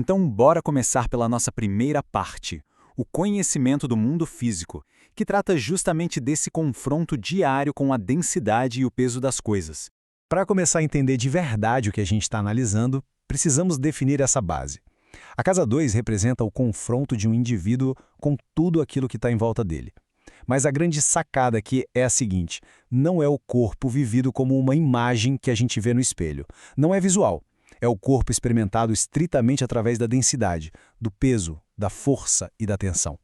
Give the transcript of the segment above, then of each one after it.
Então, bora começar pela nossa primeira parte, o conhecimento do mundo físico, que trata justamente desse confronto diário com a densidade e o peso das coisas. Para começar a entender de verdade o que a gente está analisando, precisamos definir essa base. A casa 2 representa o confronto de um indivíduo com tudo aquilo que está em volta dele. Mas a grande sacada aqui é a seguinte: não é o corpo vivido como uma imagem que a gente vê no espelho. Não é visual. É o corpo experimentado estritamente através da densidade, do peso, da força e da tensão.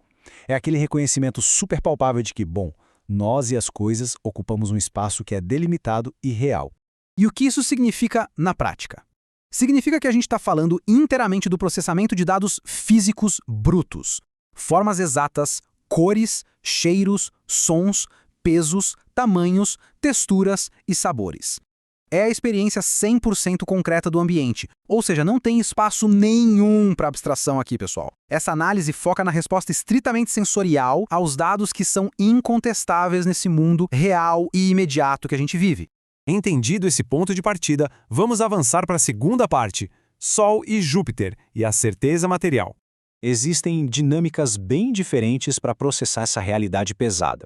É aquele reconhecimento super palpável de que, bom, nós e as coisas ocupamos um espaço que é delimitado e real. E o que isso significa na prática? Significa que a gente está falando inteiramente do processamento de dados físicos brutos. Formas exatas, cores, cheiros, sons, pesos, tamanhos, texturas e sabores. É a experiência 100% concreta do ambiente, ou seja, não tem espaço nenhum para abstração aqui, pessoal. Essa análise foca na resposta estritamente sensorial aos dados que são incontestáveis nesse mundo real e imediato que a gente vive. Entendido esse ponto de partida, vamos avançar para a segunda parte, Sol e Júpiter e a certeza material. Existem dinâmicas bem diferentes para processar essa realidade pesada.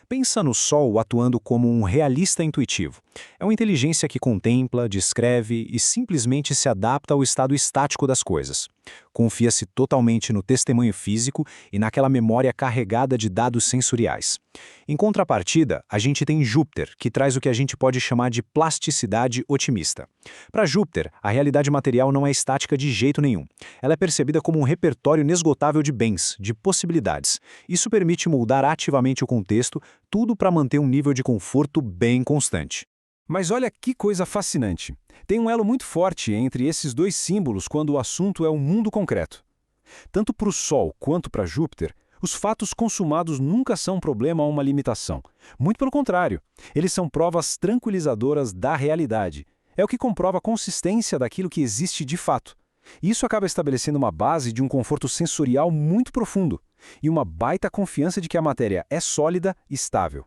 Pensa no Sol atuando como um realista intuitivo. É uma inteligência que contempla, descreve e simplesmente se adapta ao estado estático das coisas. Confia-se totalmente no testemunho físico e naquela memória carregada de dados sensoriais. Em contrapartida, a gente tem Júpiter, que traz o que a gente pode chamar de plasticidade otimista. Para Júpiter, a realidade material não é estática de jeito nenhum. Ela é percebida como um repertório inesgotável de bens, de possibilidades. Isso permite moldar ativamente o contexto, tudo para manter um nível de conforto bem constante. Mas olha que coisa fascinante. Tem um elo muito forte entre esses dois símbolos quando o assunto é o mundo concreto. Tanto para o Sol quanto para Júpiter, os fatos consumados nunca são um problema ou uma limitação. Muito pelo contrário, eles são provas tranquilizadoras da realidade. É o que comprova a consistência daquilo que existe de fato. Isso acaba estabelecendo uma base de um conforto sensorial muito profundo e uma baita confiança de que a matéria é sólida e estável.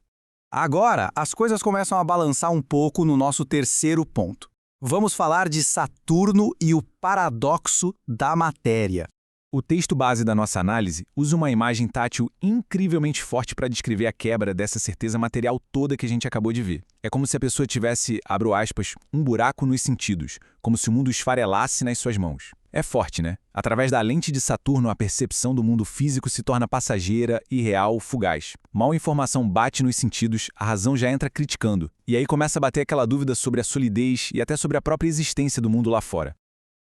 Agora, as coisas começam a balançar um pouco no nosso terceiro ponto. Vamos falar de Saturno e o paradoxo da matéria. O texto base da nossa análise usa uma imagem tátil incrivelmente forte para descrever a quebra dessa certeza material toda que a gente acabou de ver. É como se a pessoa tivesse, abro aspas, um buraco nos sentidos, como se o mundo esfarelasse nas suas mãos. É forte, né? Através da lente de Saturno, a percepção do mundo físico se torna passageira, irreal, fugaz. Mal a informação bate nos sentidos, a razão já entra criticando. E aí começa a bater aquela dúvida sobre a solidez e até sobre a própria existência do mundo lá fora.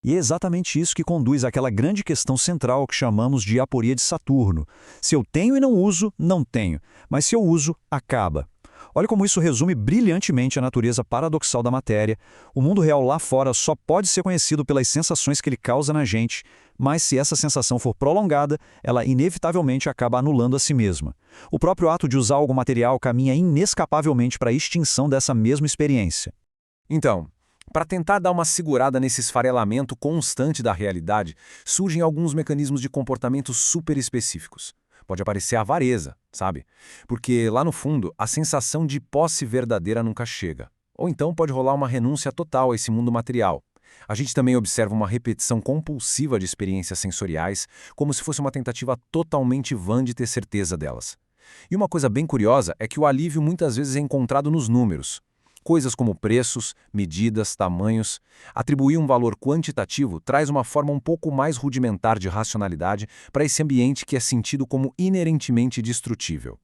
E é exatamente isso que conduz àquela grande questão central que chamamos de aporia de Saturno. Se eu tenho e não uso, não tenho. Mas se eu uso, acaba. Olha como isso resume brilhantemente a natureza paradoxal da matéria. O mundo real lá fora só pode ser conhecido pelas sensações que ele causa na gente, mas se essa sensação for prolongada, ela inevitavelmente acaba anulando a si mesma. O próprio ato de usar algo material caminha inescapavelmente para a extinção dessa mesma experiência. Então, para tentar dar uma segurada nesse esfarelamento constante da realidade, surgem alguns mecanismos de comportamento super específicos. Pode aparecer a avareza, sabe? Porque, lá no fundo, a sensação de posse verdadeira nunca chega. Ou então pode rolar uma renúncia total a esse mundo material. A gente também observa uma repetição compulsiva de experiências sensoriais, como se fosse uma tentativa totalmente vã de ter certeza delas. E uma coisa bem curiosa é que o alívio muitas vezes é encontrado nos números. Coisas como preços, medidas, tamanhos. Atribuir um valor quantitativo traz uma forma um pouco mais rudimentar de racionalidade para esse ambiente que é sentido como inerentemente destrutível.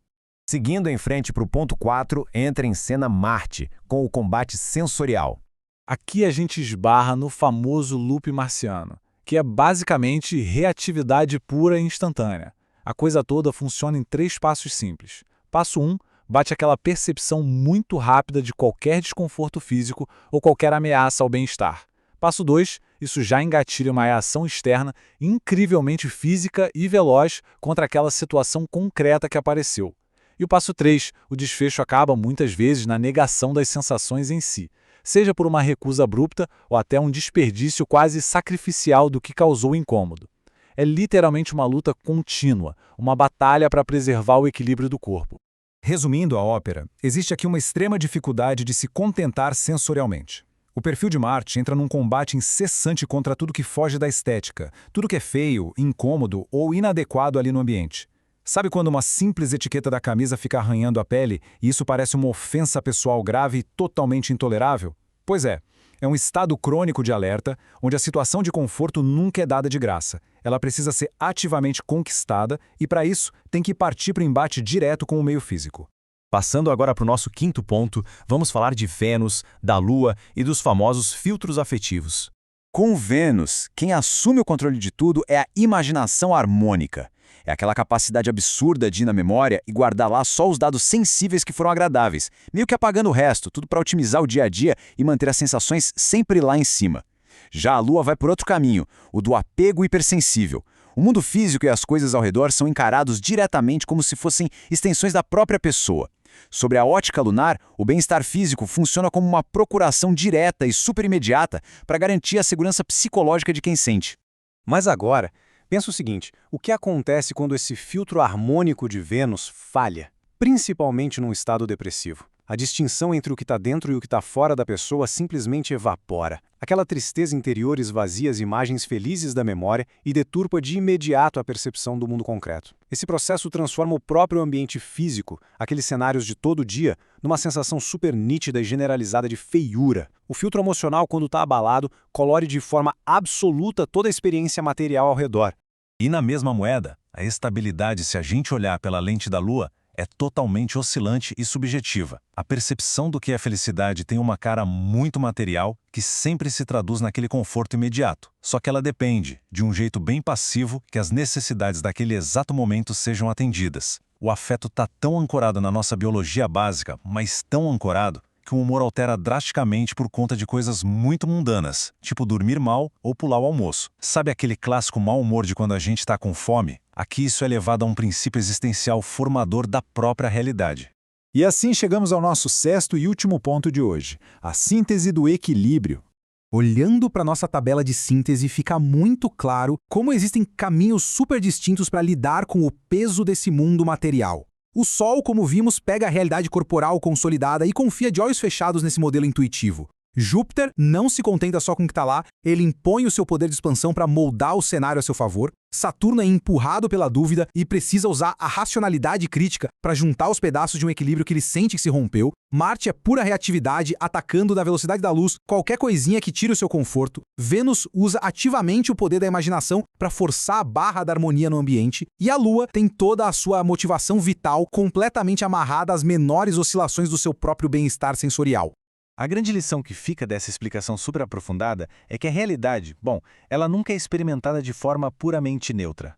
Seguindo em frente para o ponto 4, entra em cena Marte, com o combate sensorial. Aqui a gente esbarra no famoso loop marciano, que é basicamente reatividade pura e instantânea. A coisa toda funciona em 3 passos simples. Passo 1, bate aquela percepção muito rápida de qualquer desconforto físico ou qualquer ameaça ao bem-estar. Passo 2, isso já engatilha uma reação externa incrivelmente física e veloz contra aquela situação concreta que apareceu. E o passo 3, o desfecho acaba muitas vezes na negação das sensações em si, seja por uma recusa abrupta ou até um desperdício quase sacrificial do que causou o incômodo. É literalmente uma luta contínua, uma batalha para preservar o equilíbrio do corpo. Resumindo a ópera, existe aqui uma extrema dificuldade de se contentar sensorialmente. O perfil de Marte entra num combate incessante contra tudo que foge da estética, tudo que é feio, incômodo ou inadequado ali no ambiente. Sabe quando uma simples etiqueta da camisa fica arranhando a pele e isso parece uma ofensa pessoal grave e totalmente intolerável? Pois é um estado crônico de alerta, onde a situação de conforto nunca é dada de graça. Ela precisa ser ativamente conquistada e, para isso, tem que partir para o embate direto com o meio físico. Passando agora para o nosso quinto ponto, vamos falar de Vênus, da Lua e dos famosos filtros afetivos. Com Vênus, quem assume o controle de tudo é a imaginação harmônica. É aquela capacidade absurda de ir na memória e guardar lá só os dados sensíveis que foram agradáveis, meio que apagando o resto, tudo para otimizar o dia a dia e manter as sensações sempre lá em cima. Já a Lua vai por outro caminho, o do apego hipersensível. O mundo físico e as coisas ao redor são encarados diretamente como se fossem extensões da própria pessoa. Sobre a ótica lunar, o bem-estar físico funciona como uma procuração direta e super imediata para garantir a segurança psicológica de quem sente. Mas agora, pensa o seguinte, o que acontece quando esse filtro harmônico de Vênus falha? Principalmente num estado depressivo. A distinção entre o que está dentro e o que está fora da pessoa simplesmente evapora. Aquela tristeza interior esvazia as imagens felizes da memória e deturpa de imediato a percepção do mundo concreto. Esse processo transforma o próprio ambiente físico, aqueles cenários de todo dia, numa sensação super nítida e generalizada de feiura. O filtro emocional, quando está abalado, colore de forma absoluta toda a experiência material ao redor. E na mesma moeda, a estabilidade, se a gente olhar pela lente da Lua, é totalmente oscilante e subjetiva. A percepção do que é felicidade tem uma cara muito material que sempre se traduz naquele conforto imediato. Só que ela depende, de um jeito bem passivo, que as necessidades daquele exato momento sejam atendidas. O afeto está tão ancorado na nossa biologia básica, mas tão ancorado, que o humor altera drasticamente por conta de coisas muito mundanas, tipo dormir mal ou pular o almoço. Sabe aquele clássico mau humor de quando a gente está com fome? Aqui isso é levado a um princípio existencial formador da própria realidade. E assim chegamos ao nosso sexto e último ponto de hoje, a síntese do equilíbrio. Olhando para nossa tabela de síntese, fica muito claro como existem caminhos super distintos para lidar com o peso desse mundo material. O Sol, como vimos, pega a realidade corporal consolidada e confia de olhos fechados nesse modelo intuitivo. Júpiter não se contenta só com o que está lá, ele impõe o seu poder de expansão para moldar o cenário a seu favor. Saturno é empurrado pela dúvida e precisa usar a racionalidade crítica para juntar os pedaços de um equilíbrio que ele sente que se rompeu. Marte é pura reatividade, atacando na velocidade da luz qualquer coisinha que tire o seu conforto. Vênus usa ativamente o poder da imaginação para forçar a barra da harmonia no ambiente. E a Lua tem toda a sua motivação vital completamente amarrada às menores oscilações do seu próprio bem-estar sensorial. A grande lição que fica dessa explicação super aprofundada é que a realidade, ela nunca é experimentada de forma puramente neutra.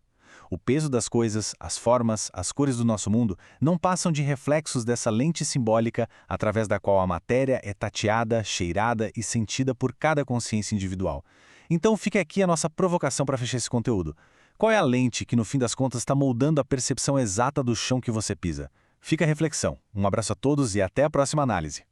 O peso das coisas, as formas, as cores do nosso mundo não passam de reflexos dessa lente simbólica através da qual a matéria é tateada, cheirada e sentida por cada consciência individual. Então fica aqui a nossa provocação para fechar esse conteúdo. Qual é a lente que no fim das contas está moldando a percepção exata do chão que você pisa? Fica a reflexão. Um abraço a todos e até a próxima análise.